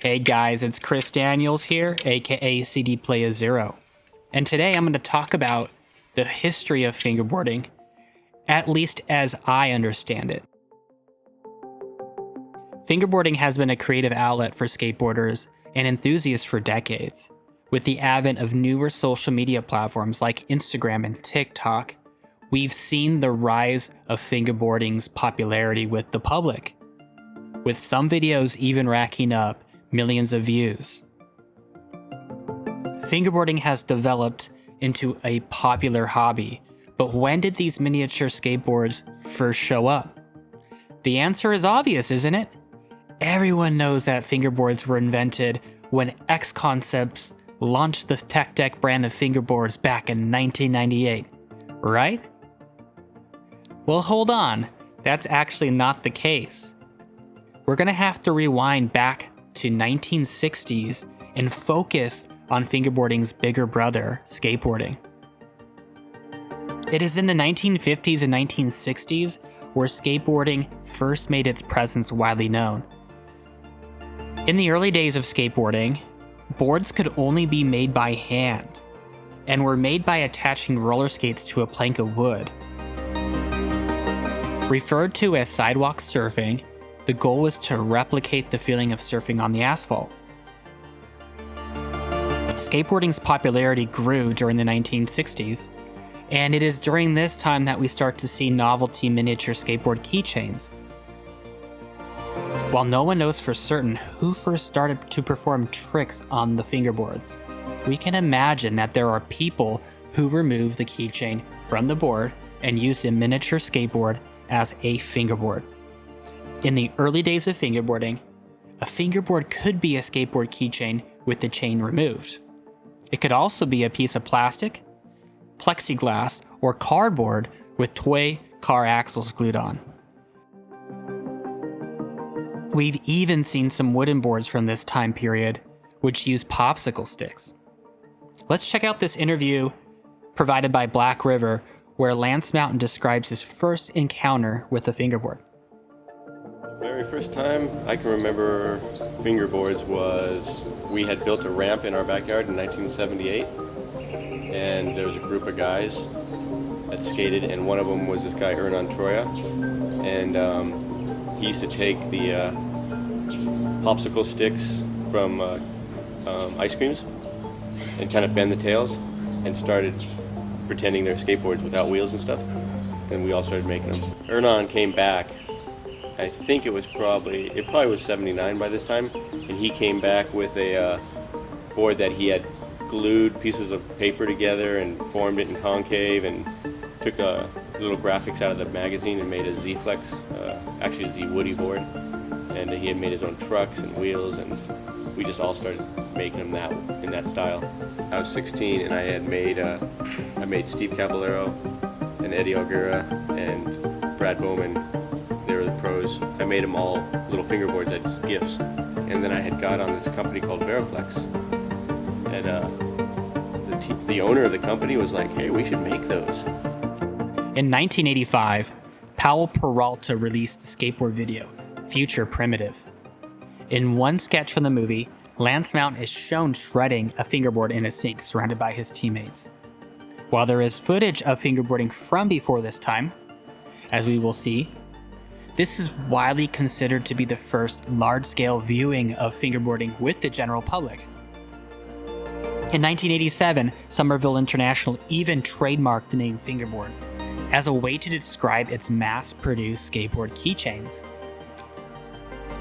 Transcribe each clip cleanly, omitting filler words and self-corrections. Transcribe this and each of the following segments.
Hey guys, it's Chris Daniels here, aka CD Player Zero. And today I'm going to talk about the history of fingerboarding, at least as I understand it. Fingerboarding has been a creative outlet for skateboarders and enthusiasts for decades. With the advent of newer social media platforms like Instagram and TikTok, we've seen the rise of fingerboarding's popularity with the public, with some videos even racking up millions of views. Fingerboarding has developed into a popular hobby, but when did these miniature skateboards first show up? The answer is obvious, isn't it? Everyone knows that fingerboards were invented when X Concepts launched the Tech Deck brand of fingerboards back in 1998, right? Well, hold on, that's actually not the case. We're gonna have to rewind back to 1960s and focus on fingerboarding's bigger brother, skateboarding. It is in the 1950s and 1960s where skateboarding first made its presence widely known. In the early days of skateboarding, boards could only be made by hand and were made by attaching roller skates to a plank of wood. Referred to as sidewalk surfing, the goal was to replicate the feeling of surfing on the asphalt. Skateboarding's popularity grew during the 1960s, and it is during this time that we start to see novelty miniature skateboard keychains. While no one knows for certain who first started to perform tricks on the fingerboards, we can imagine that there are people who remove the keychain from the board and use a miniature skateboard as a fingerboard. In the early days of fingerboarding, a fingerboard could be a skateboard keychain with the chain removed. It could also be a piece of plastic, plexiglass, or cardboard with toy car axles glued on. We've even seen some wooden boards from this time period, which use popsicle sticks. Let's check out this interview provided by Black River, where Lance Mountain describes his first encounter with a fingerboard. The very first time I can remember fingerboards was we had built a ramp in our backyard in 1978, and there was a group of guys that skated, and one of them was this guy Hernan Troya, and he used to take the popsicle sticks from ice creams and kind of bend the tails and started pretending they're skateboards without wheels and stuff, and we all started making them. Hernan came back, I think it probably was 79 by this time, and he came back with a board that he had glued pieces of paper together and formed it in concave and took little graphics out of the magazine and made a Z-Flex, actually a Z-Woody board, and he had made his own trucks and wheels, and we just all started making them in that style. I was 16 and I had I made Steve Caballero and Eddie Alguera and Brad Bowman. They were the pros. I made them all little fingerboards as gifts, and then I had got on this company called Veriflex, and the owner of the company was like, "Hey, we should make those." In 1985, Powell Peralta released the skateboard video, Future Primitive. In one sketch from the movie, Lance Mountain is shown shredding a fingerboard in a sink surrounded by his teammates. While there is footage of fingerboarding from before this time, as we will see, this is widely considered to be the first large-scale viewing of fingerboarding with the general public. In 1987, Somerville International even trademarked the name fingerboard as a way to describe its mass-produced skateboard keychains.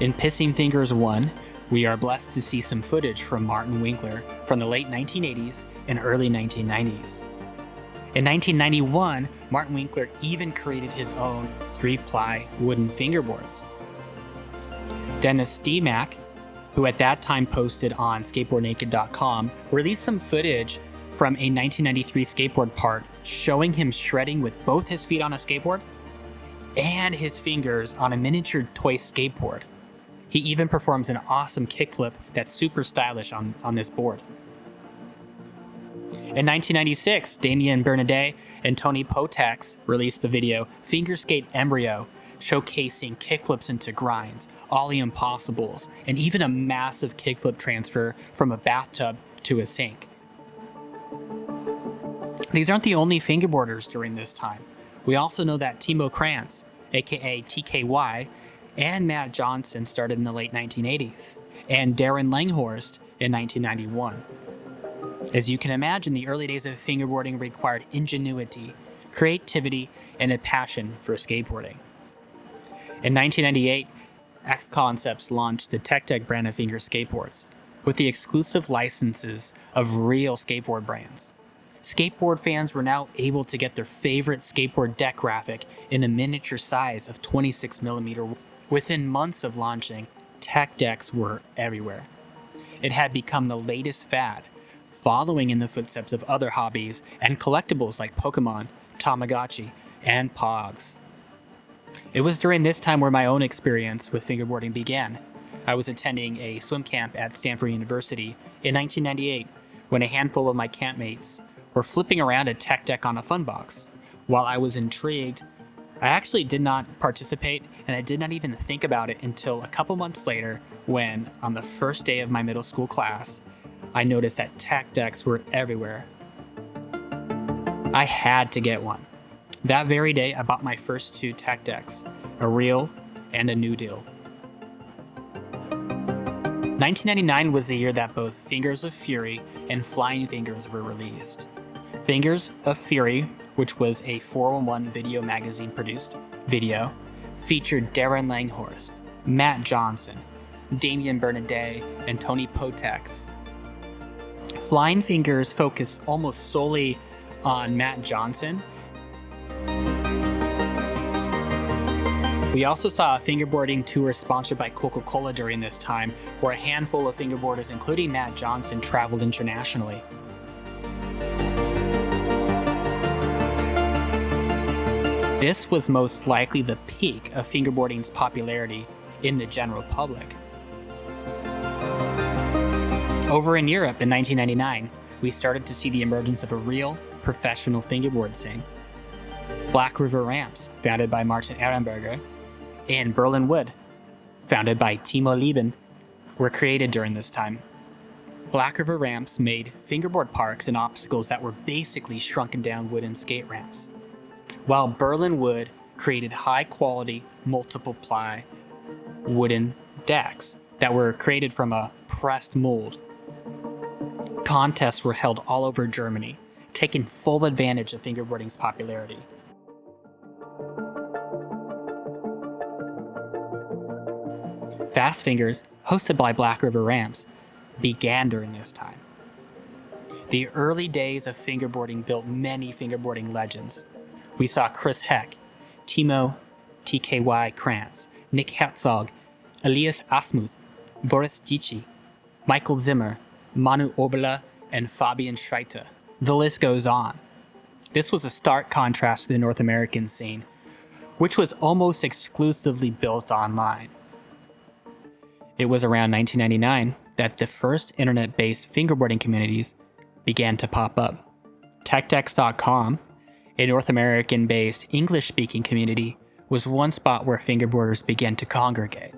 In Pissing Fingers 1, we are blessed to see some footage from Martin Winkler from the late 1980s and early 1990s. In 1991, Martin Winkler even created his own 3-ply wooden fingerboards. Dennis Steemack, who at that time posted on skateboardnaked.com, released some footage from a 1993 skateboard part showing him shredding with both his feet on a skateboard and his fingers on a miniature toy skateboard. He even performs an awesome kickflip that's super stylish on this board. In 1996, Damien Bernadette and Tony Potax released the video Fingerskate Embryo showcasing kickflips into grinds, ollie impossibles, and even a massive kickflip transfer from a bathtub to a sink. These aren't the only fingerboarders during this time. We also know that Timo Krantz, aka TKY, and Matt Johnson started in the late 1980s, and Darren Langhorst in 1991. As you can imagine, the early days of fingerboarding required ingenuity, creativity, and a passion for skateboarding. In 1998, X Concepts launched the Tech Deck brand of finger skateboards, with the exclusive licenses of real skateboard brands. Skateboard fans were now able to get their favorite skateboard deck graphic in a miniature size of 26mm. Within months of launching, Tech Decks were everywhere. It had become the latest fad, following in the footsteps of other hobbies and collectibles like Pokemon, Tamagotchi, and Pogs. It was during this time where my own experience with fingerboarding began. I was attending a swim camp at Stanford University in 1998 when a handful of my campmates were flipping around a Tech Deck on a fun box. While I was intrigued, I actually did not participate, and I did not even think about it until a couple months later when, on the first day of my middle school class, I noticed that Tech Decks were everywhere. I had to get one. That very day, I bought my first two Tech Decks, a reel and a new deal. 1999 was the year that both Fingers of Fury and Flying Fingers were released. Fingers of Fury, which was a 411 video magazine produced video, featured Darren Langhorst, Matt Johnson, Damien Bernadette, and Tony Potex. Flying Fingers focused almost solely on Matt Johnson. We also saw a fingerboarding tour sponsored by Coca-Cola during this time, where a handful of fingerboarders, including Matt Johnson, traveled internationally. This was most likely the peak of fingerboarding's popularity in the general public. Over in Europe in 1999, we started to see the emergence of a real, professional fingerboard scene. Black River Ramps, founded by Martin Ehrenberger, and Berlin Wood, founded by Timo Lieben, were created during this time. Black River Ramps made fingerboard parks and obstacles that were basically shrunken down wooden skate ramps, while Berlin Wood created high-quality, multiple-ply wooden decks that were created from a pressed mold. Contests were held all over Germany, taking full advantage of fingerboarding's popularity. Fast Fingers, hosted by Black River Ramps, began during this time. The early days of fingerboarding built many fingerboarding legends. We saw Chris Heck, Timo TKY Krantz, Nick Herzog, Elias Asmuth, Boris Dici, Michael Zimmer, Manu Oberle, and Fabian Schreiter. The list goes on. This was a stark contrast with the North American scene, which was almost exclusively built online. It was around 1999 that the first internet-based fingerboarding communities began to pop up. TechDecks.com, a North American-based English-speaking community, was one spot where fingerboarders began to congregate.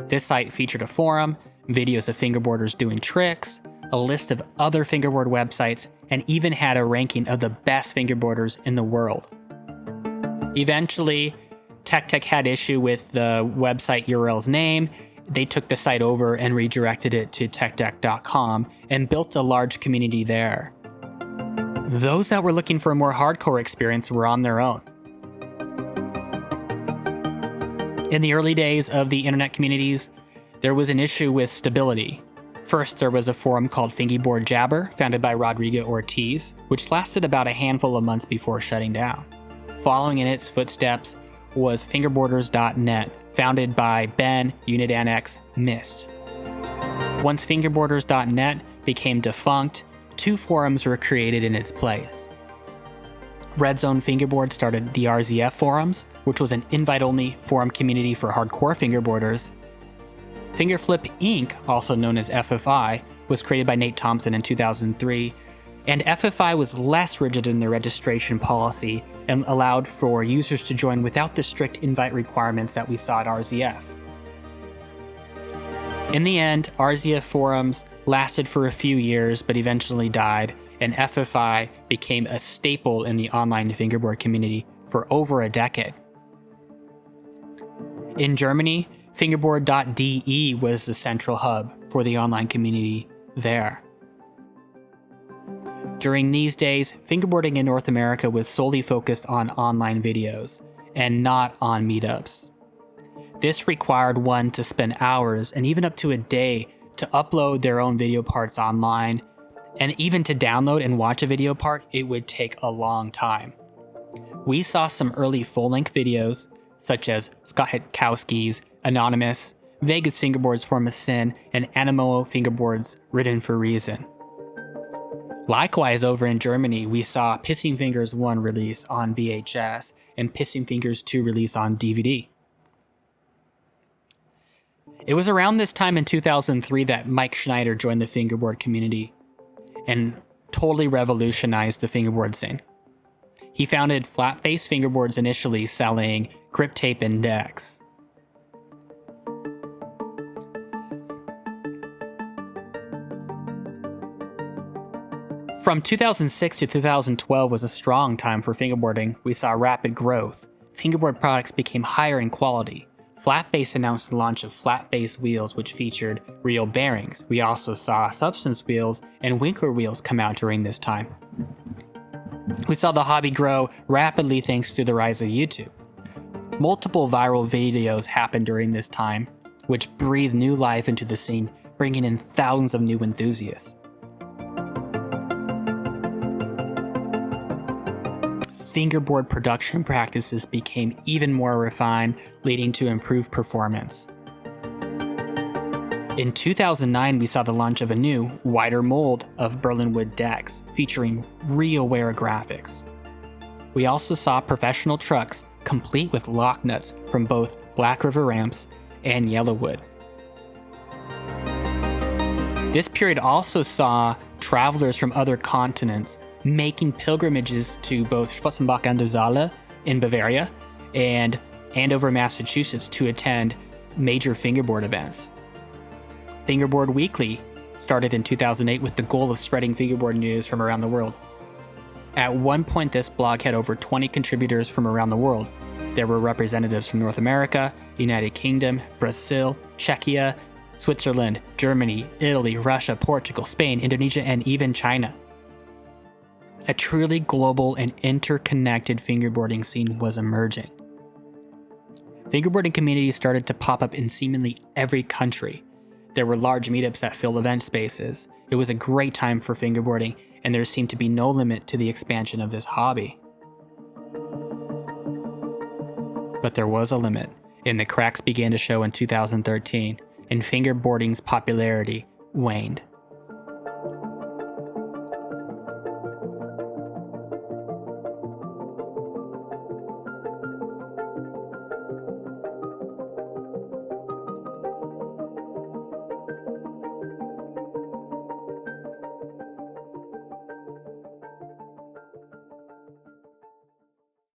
This site featured a forum, videos of fingerboarders doing tricks, a list of other fingerboard websites, and even had a ranking of the best fingerboarders in the world. Eventually, TechTech had issue with the website URL's name. They took the site over and redirected it to techdeck.com and built a large community there. Those that were looking for a more hardcore experience were on their own. In the early days of the internet communities, there was an issue with stability. First, there was a forum called Fingerboard Jabber, founded by Rodrigo Ortiz, which lasted about a handful of months before shutting down. Following in its footsteps was fingerboarders.net, founded by Ben Unidanx Mist. Once fingerboarders.net became defunct, two forums were created in its place. Red Zone Fingerboard started the RZF forums, which was an invite-only forum community for hardcore fingerboarders. Fingerflip Inc., also known as FFI, was created by Nate Thompson in 2003, And FFI was less rigid in their registration policy and allowed for users to join without the strict invite requirements that we saw at RZF. In the end, RZF forums lasted for a few years but eventually died, and FFI became a staple in the online fingerboard community for over a decade. In Germany, fingerboard.de was the central hub for the online community there. During these days, fingerboarding in North America was solely focused on online videos and not on meetups. This required one to spend hours and even up to a day to upload their own video parts online, and even to download and watch a video part, it would take a long time. We saw some early full-length videos, such as Scott Hitkowski's Anonymous, Vegas Fingerboards Form a Sin, and Animo Fingerboards Written for Reason. Likewise, over in Germany, we saw Pissing Fingers 1 release on VHS and Pissing Fingers 2 release on DVD. It was around this time in 2003 that Mike Schneider joined the fingerboard community and totally revolutionized the fingerboard scene. He founded Flat-Face Fingerboards, initially selling grip tape and decks. From 2006 to 2012 was a strong time for fingerboarding. We saw rapid growth. Fingerboard products became higher in quality. Flat-Face announced the launch of Flat-Face wheels, which featured real bearings. We also saw Substance wheels and Winkler wheels come out during this time. We saw the hobby grow rapidly thanks to the rise of YouTube. Multiple viral videos happened during this time, which breathed new life into the scene, bringing in thousands of new enthusiasts. Fingerboard production practices became even more refined, leading to improved performance. In 2009, we saw the launch of a new, wider mold of Berlin wood decks, featuring real wear graphics. We also saw professional trucks complete with lock nuts from both Black River ramps and Yellowwood. This period also saw travelers from other continents making pilgrimages to both Schwarzenbach an der Saale in Bavaria and Andover, Massachusetts to attend major fingerboard events. Fingerboard Weekly started in 2008 with the goal of spreading fingerboard news from around the world. At one point, this blog had over 20 contributors from around the world. There were representatives from North America, United Kingdom, Brazil, Czechia, Switzerland, Germany, Italy, Russia, Portugal, Spain, Indonesia, and even China. A truly global and interconnected fingerboarding scene was emerging. Fingerboarding communities started to pop up in seemingly every country. There were large meetups that filled event spaces. It was a great time for fingerboarding, and there seemed to be no limit to the expansion of this hobby. But there was a limit, and the cracks began to show in 2013, and fingerboarding's popularity waned.